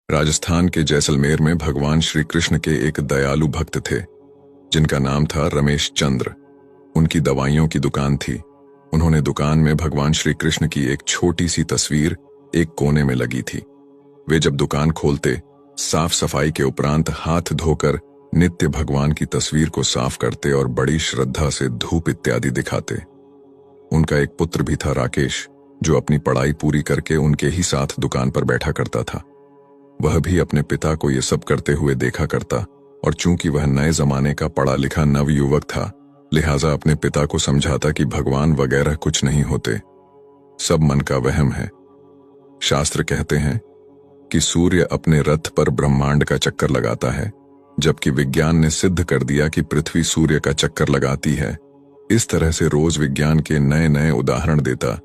राजस्थान के जैसलमेर में भगवान श्री कृष्ण के एक दयालु भक्त थे जिनका नाम था रमेश चंद्र। उनकी दवाइयों की दुकान थी। उन्होंने दुकान में भगवान श्री कृष्ण की एक छोटी सी तस्वीर एक कोने में लगी थी। वे जब दुकान खोलते साफ सफाई के उपरांत हाथ धोकर नित्य भगवान की तस्वीर को साफ करते और बड़ी श्रद्धा से धूप इत्यादि दिखाते। उनका एक पुत्र भी था राकेश, जो अपनी पढ़ाई पूरी करके उनके ही साथ दुकान पर बैठा करता था। वह भी अपने पिता को ये सब करते हुए देखा करता और चूंकि वह नए जमाने का पढ़ा लिखा नवयुवक था, लिहाजा अपने पिता को समझाता कि भगवान वगैरह कुछ नहीं होते, सब मन का वहम है। शास्त्र कहते हैं कि सूर्य अपने रथ पर ब्रह्मांड का चक्कर लगाता है, जबकि विज्ञान ने सिद्ध कर दिया कि पृथ्वी सूर्य का चक्कर लगाती है। इस तरह से रोज विज्ञान के नए नए उदाहरण देता,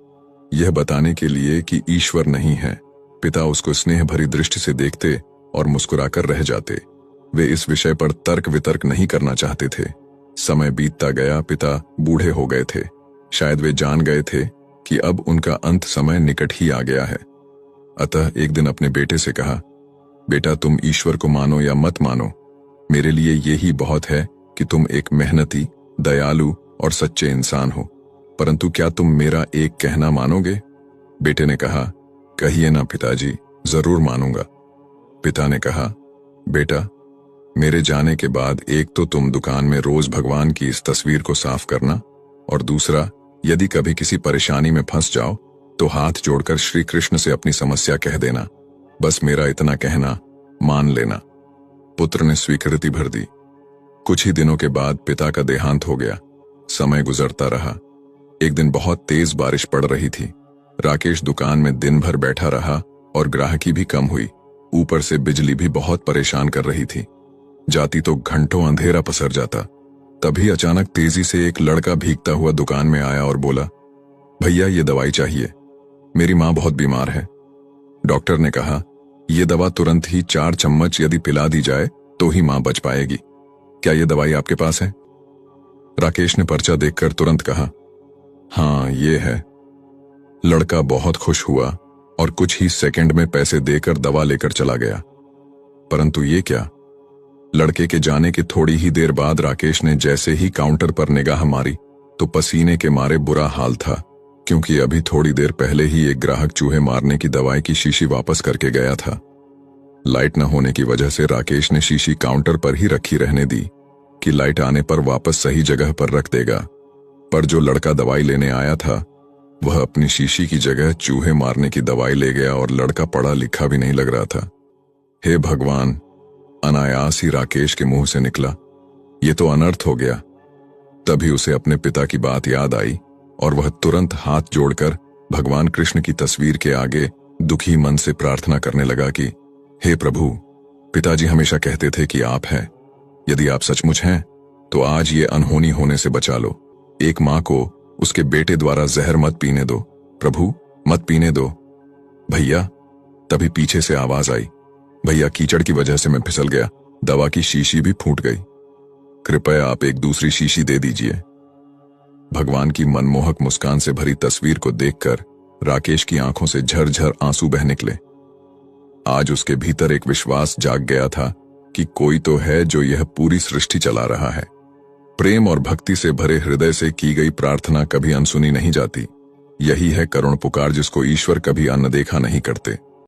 यह बताने के लिए कि ईश्वर नहीं है। पिता उसको स्नेह भरी दृष्टि से देखते और मुस्कुराकर रह जाते। वे इस विषय पर तर्क वितर्क नहीं करना चाहते थे। समय बीतता गया, पिता बूढ़े हो गए थे। शायद वे जान गए थे कि अब उनका अंत समय निकट ही आ गया है। अतः एक दिन अपने बेटे से कहा, बेटा, तुम ईश्वर को मानो या मत मानो, मेरे लिए यही बहुत है कि तुम एक मेहनती, दयालु और सच्चे इंसान हो। परंतु क्या तुम मेरा एक कहना मानोगे? बेटे ने कहा, कहिए ना पिताजी, जरूर मानूंगा। पिता ने कहा, बेटा, मेरे जाने के बाद एक तो तुम दुकान में रोज भगवान की इस तस्वीर को साफ करना, और दूसरा, यदि कभी किसी परेशानी में फंस जाओ तो हाथ जोड़कर श्री कृष्ण से अपनी समस्या कह देना। बस मेरा इतना कहना मान लेना। पुत्र ने स्वीकृति भर दी। कुछ ही दिनों के बाद पिता का देहांत हो गया। समय गुजरता रहा। एक दिन बहुत तेज बारिश पड़ रही थी। राकेश दुकान में दिन भर बैठा रहा और ग्राहकी भी कम हुई। ऊपर से बिजली भी बहुत परेशान कर रही थी। जाती तो घंटों अंधेरा पसर जाता। तभी अचानक तेजी से एक लड़का भीगता हुआ दुकान में आया और बोला, भैया, ये दवाई चाहिए, मेरी माँ बहुत बीमार है। डॉक्टर ने कहा, यह दवा तुरंत ही 4 चम्मच यदि पिला दी जाए तो ही माँ बच पाएगी। क्या यह दवाई आपके पास है? राकेश ने पर्चा देखकर तुरंत कहा, हाँ, ये है। लड़का बहुत खुश हुआ और कुछ ही सेकंड में पैसे देकर दवा लेकर चला गया। परंतु ये क्या, लड़के के जाने के थोड़ी ही देर बाद राकेश ने जैसे ही काउंटर पर निगाह मारी तो पसीने के मारे बुरा हाल था, क्योंकि अभी थोड़ी देर पहले ही एक ग्राहक चूहे मारने की दवाई की शीशी वापस करके गया था। लाइट न होने की वजह से राकेश ने शीशी काउंटर पर ही रखी रहने दी कि लाइट आने पर वापस सही जगह पर रख देगा। पर जो लड़का दवाई लेने आया था वह अपनी शीशी की जगह चूहे मारने की दवाई ले गया और लड़का पढ़ा लिखा भी नहीं लग रहा था। हे भगवान, अनायास ही राकेश के मुंह से निकला, ये तो अनर्थ हो गया। तभी उसे अपने पिता की बात याद आई और वह तुरंत हाथ जोड़कर भगवान कृष्ण की तस्वीर के आगे दुखी मन से प्रार्थना करने लगा कि हे प्रभु, पिताजी हमेशा कहते थे कि आप हैं। यदि आप सचमुच हैं तो आज ये अनहोनी होने से बचा लो। एक माँ को उसके बेटे द्वारा जहर मत पीने दो, प्रभु, मत पीने दो। भैया, तभी पीछे से आवाज आई, भैया, कीचड़ की वजह से मैं फिसल गया, दवा की शीशी भी फूट गई, कृपया आप एक दूसरी शीशी दे दीजिए। भगवान की मनमोहक मुस्कान से भरी तस्वीर को देखकर राकेश की आंखों से झरझर आंसू बह निकले। आज उसके भीतर एक विश्वास जाग गया था कि कोई तो है जो यह पूरी सृष्टि चला रहा है। प्रेम और भक्ति से भरे हृदय से की गई प्रार्थना कभी अनसुनी नहीं जाती। यही है करुण पुकार जिसको ईश्वर कभी अनदेखा नहीं करते।